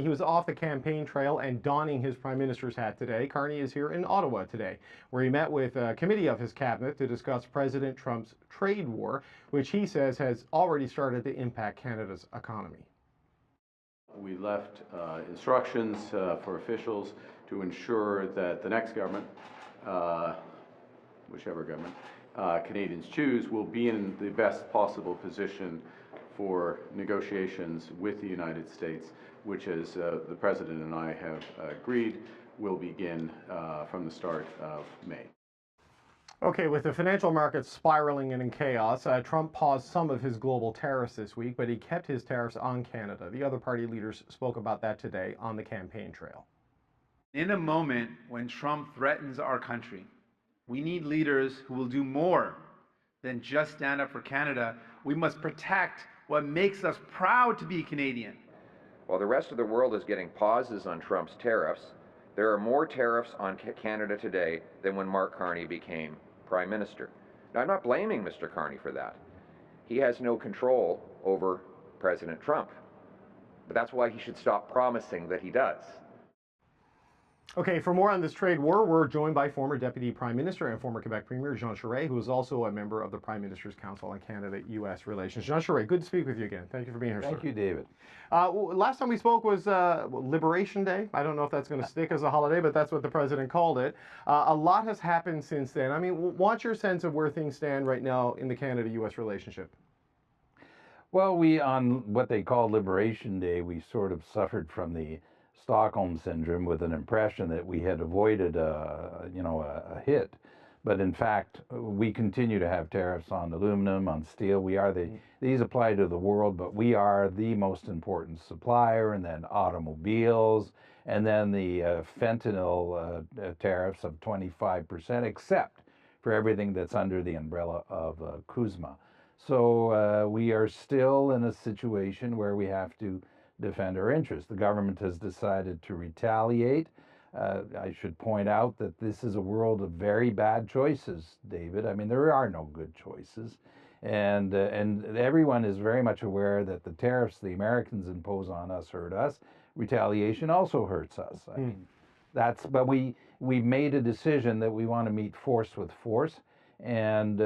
He was off the campaign trail and donning his prime minister's hat today. Carney is here in Ottawa today, where he met with a committee of his cabinet to discuss President Trump's trade war, which he says has already started to impact Canada's economy. We left instructions for officials to ensure that the next government, whichever government Canadians choose, will be in the best possible position for negotiations with the United States, which, as the President and I have agreed, will begin from the start of May. Okay, with the financial markets spiraling and in chaos, Trump paused some of his global tariffs this week, but he kept his tariffs on Canada. The other party leaders spoke about that today on the campaign trail. In a moment when Trump threatens our country, we need leaders who will do more than just stand up for Canada. We must protect what makes us proud to be Canadian. While the rest of the world is getting pauses on Trump's tariffs, there are more tariffs on Canada today than when Mark Carney became Prime Minister. Now, I'm not blaming Mr. Carney for that. He has no control over President Trump. But that's why he should stop promising that he does. Okay, for more on this trade war, we're joined by former Deputy Prime Minister and former Quebec Premier Jean Charest, who is also a member of the Prime Minister's Council on Canada-U.S. Relations. Jean Charest, good to speak with you again. Thank you for being here, Thank sir. you, David. Last time we spoke was Liberation Day. I don't know if that's going to stick as a holiday, but that's what the President called it. A lot has happened since then. I mean, what's your sense of where things stand right now in the Canada-U.S. relationship? Well, on what they call Liberation Day, we sort of suffered from the Stockholm syndrome with an impression that we had avoided a hit. But in fact, we continue to have tariffs on aluminum, on steel. These apply to the world, but we are the most important supplier, and then automobiles, and then the fentanyl tariffs of 25%, except for everything that's under the umbrella of CUSMA. So we are still in a situation where we have to defend our interests. The government has decided to retaliate. I should point out that this is a world of very bad choices, David. I mean, there are no good choices. And everyone is very much aware that the tariffs the Americans impose on us hurt us. Retaliation also hurts us. I mean, but we've made a decision that we want to meet force with force. And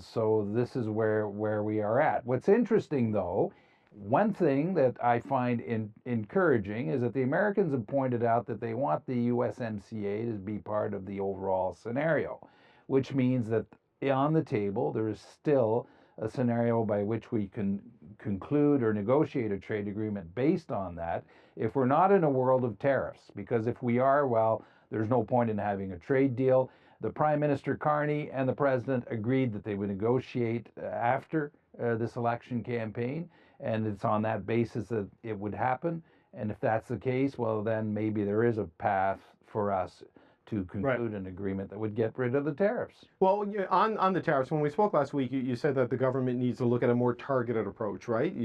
so this is where we are at. What's interesting, though, one thing that I find encouraging is that the Americans have pointed out that they want the USMCA to be part of the overall scenario, which means that on the table there is still a scenario by which we can conclude or negotiate a trade agreement based on that if we're not in a world of tariffs. Because if we are, well, there's no point in having a trade deal. The Prime Minister Carney and the President agreed that they would negotiate after this election campaign. And it's on that basis that it would happen. And if that's the case, well, then maybe there is a path for us to conclude an agreement that would get rid of the tariffs. Well, on the tariffs, when we spoke last week, you said that the government needs to look at a more targeted approach, right?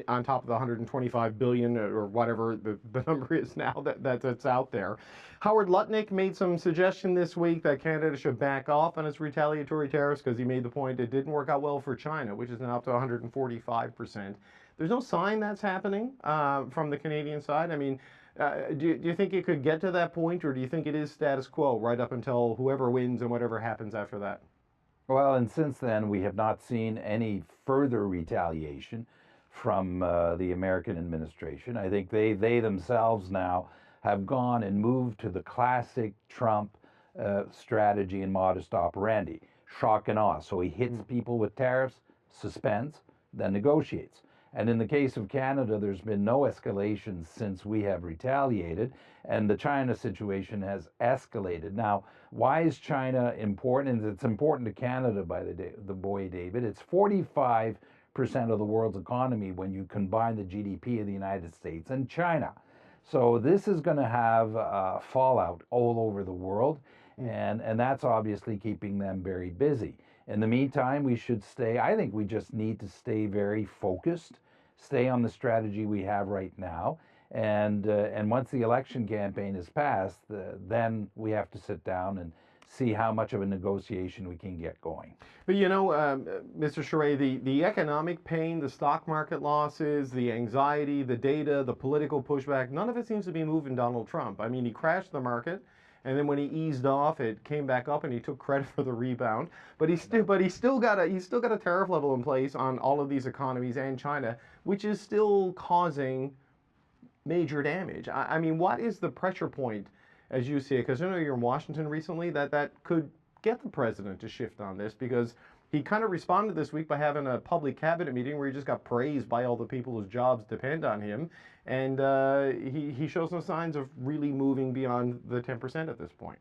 On top of the $125 billion or whatever the number is now that's out there. Howard Lutnick made some suggestion this week that Canada should back off on its retaliatory tariffs because he made the point it didn't work out well for China, which is now up to 145%. There's no sign that's happening from the Canadian side. I mean, do you think it could get to that point, or do you think it is status quo right up until whoever wins and whatever happens after that? Well, and since then, we have not seen any further retaliation from the American administration. I think they themselves now have gone and moved to the classic Trump strategy and modus operandi, shock and awe. So he hits people with tariffs, suspends, then negotiates. And in the case of Canada, there's been no escalation since we have retaliated, and the China situation has escalated. Now, why is China important? And it's important to Canada, by the way, David. It's 45% of the world's economy when you combine the GDP of the United States and China. So this is going to have fallout all over the world, and that's obviously keeping them very busy. In the meantime, we should I think we just need to stay very focused, stay on the strategy we have right now, and once the election campaign is passed, then we have to sit down and see how much of a negotiation we can get going. But you know, Mr. Charest, the economic pain, the stock market losses, the anxiety, the data, the political pushback, none of it seems to be moving Donald Trump. I mean, he crashed the market, and then when he eased off, it came back up, and he took credit for the rebound. But he's still got a tariff level in place on all of these economies and China, which is still causing major damage. I mean, what is the pressure point as you see it? Because I know you're in Washington recently, that could get the president to shift on this, because he kind of responded this week by having a public cabinet meeting where he just got praised by all the people whose jobs depend on him, and he shows no signs of really moving beyond the 10% at this point.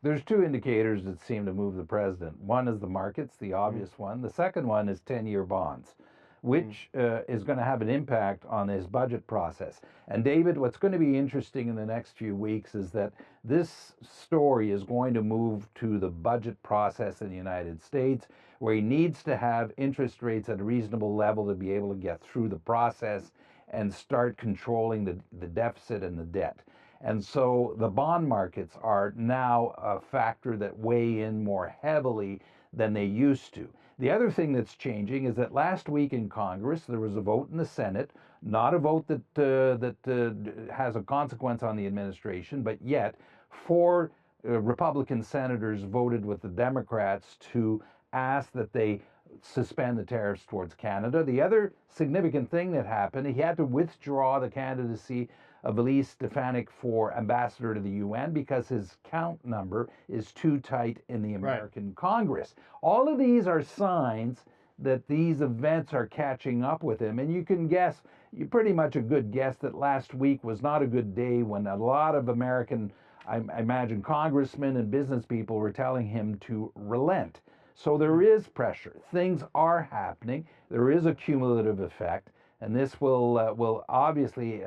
There's two indicators that seem to move the president. One is the markets, the obvious one. The second one is 10-year bonds, which is going to have an impact on his budget process. And David, what's going to be interesting in the next few weeks is that this story is going to move to the budget process in the United States, where he needs to have interest rates at a reasonable level to be able to get through the process and start controlling the deficit and the debt. And so the bond markets are now a factor that weigh in more heavily than they used to. The other thing that's changing is that last week in Congress, there was a vote in the Senate, not a vote that has a consequence on the administration, but yet 4 Republican senators voted with the Democrats to ask that they suspend the tariffs towards Canada. The other significant thing that happened, he had to withdraw the candidacy of Elise Stefanik for ambassador to the UN because his count number is too tight in the American Congress. All of these are signs that these events are catching up with him, and you can guess, you're pretty much a good guess that last week was not a good day when a lot of American, I imagine, congressmen and business people were telling him to relent. So there is pressure. Things are happening. There is a cumulative effect, and this will obviously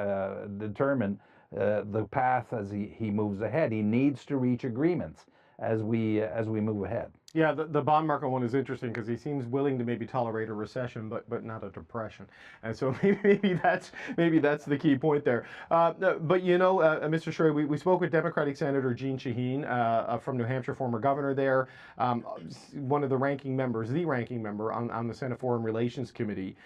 determine the path as he moves ahead. He needs to reach agreements as we move ahead. Yeah, the bond market one is interesting because he seems willing to maybe tolerate a recession, but not a depression, and so maybe that's the key point there. But you know, Mr. Charest, we spoke with Democratic Senator Jean Charest from New Hampshire, former governor there, one of the ranking members on the Senate Foreign Relations Committee.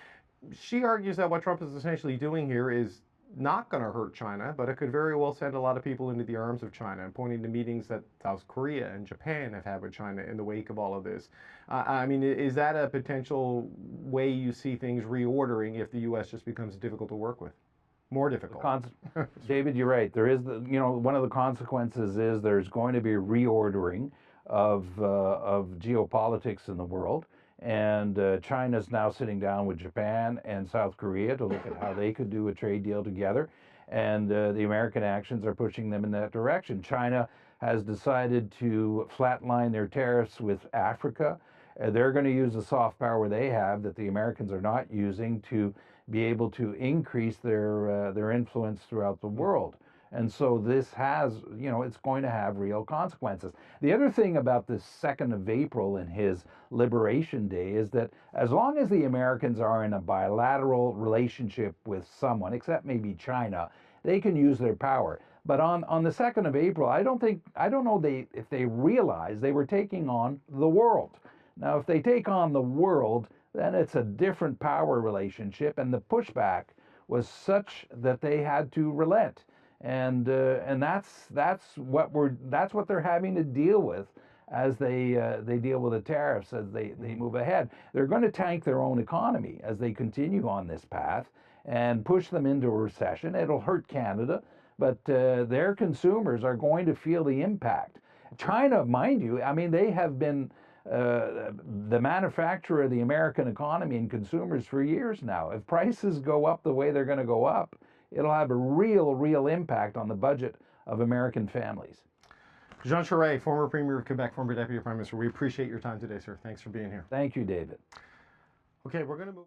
She argues that what Trump is essentially doing here is not going to hurt China, but it could very well send a lot of people into the arms of China, and pointing to meetings that South Korea and Japan have had with China in the wake of all of this. I mean, is that a potential way you see things reordering if the U.S. just becomes difficult to work with? More difficult. David, you're right. There is, one of the consequences is there's going to be a reordering of geopolitics in the world. And China's now sitting down with Japan and South Korea to look at how they could do a trade deal together. And the American actions are pushing them in that direction. China has decided to flatline their tariffs with Africa. They're going to use the soft power they have that the Americans are not using to be able to increase their influence throughout the world. And so this has, it's going to have real consequences. The other thing about the 2nd of April and his Liberation Day is that as long as the Americans are in a bilateral relationship with someone, except maybe China, they can use their power. But on the 2nd of April, I don't know if they realized they were taking on the world. Now, if they take on the world, then it's a different power relationship, and the pushback was such that they had to relent. And that's what they're having to deal with as they deal with the tariffs as they move ahead. They're going to tank their own economy as they continue on this path and push them into a recession. It'll hurt Canada, but their consumers are going to feel the impact. China, mind you, I mean, they have been the manufacturer of the American economy and consumers for years now. If prices go up the way they're going to go up, it'll have a real impact on the budget of American families. Jean Charest, former Premier of Quebec, former Deputy Prime Minister, we appreciate your time today, sir. Thanks for being here. Thank you, David. Okay, we're going to move.